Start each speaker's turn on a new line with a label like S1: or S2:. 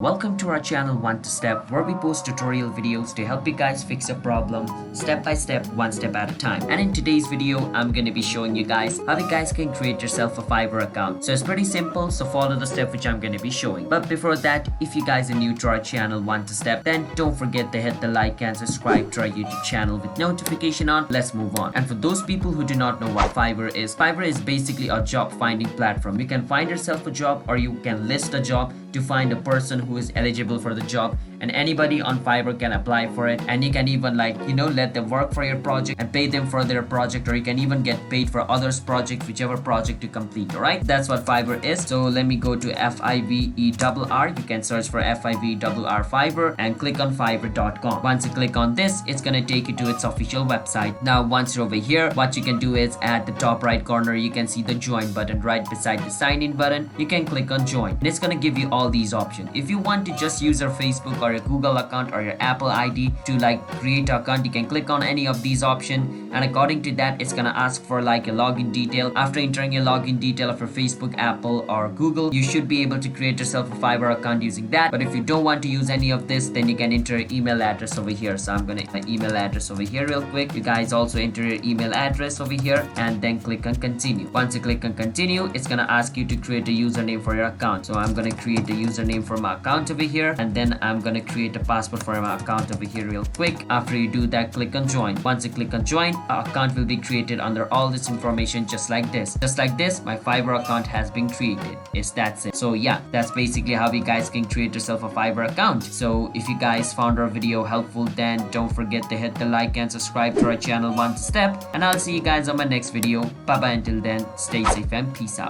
S1: Welcome to our channel One to Step, where we post tutorial videos to help you guys fix a problem step by step, one step at a time. And in today's video, I'm going to be showing you guys how you guys can create yourself a Fiverr account. So it's pretty simple, so follow the step which I'm going to be showing. But before that, if you guys are new to our channel One to Step, then don't forget to hit the like and subscribe to our YouTube channel with notification on. Let's move on. And for those people who do not know what Fiverr is basically a job finding platform. You can find yourself a job, or you can list a job to find a person who is eligible for the job, and anybody on Fiverr can apply for it, and you can even let them work for your project and pay them for their project, or you can even get paid for others projects, whichever project you complete. All right, that's what Fiverr is. So let me go to Fiverr. You can search for Fiverr Fiverr and click on fiverr.com. Once you click on this, it's gonna take you to its official website. Now once you're over here, what you can do is at the top right corner you can see the join button. Right beside the sign in button, you can click on join, and it's gonna give you all these options. If you want to just use your Facebook or your Google account or your Apple ID to create an account, you can click on any of these options, and according to that it's gonna ask for a login detail. After entering your login detail of your Facebook, Apple or Google, you should be able to create yourself a Fiverr account using that. But if you don't want to use any of this, then you can enter your email address over here. So I'm gonna my email address over here real quick. You guys also enter your email address over here and then click on continue. Once you click on continue, it's gonna ask you to create a username for your account. So I'm gonna create a username for my account over here, and then I'm gonna create a password for my account over here real quick. After you do that, click on join. Once you click on join, our account will be created under all this information just like this. My Fiverr account has been created. It's that simple. So yeah, that's basically how you guys can create yourself a Fiverr account. So if you guys found our video helpful, then don't forget to hit the like and subscribe to our channel One Step, and I'll see you guys on my next video. Bye bye, until then, stay safe and peace out.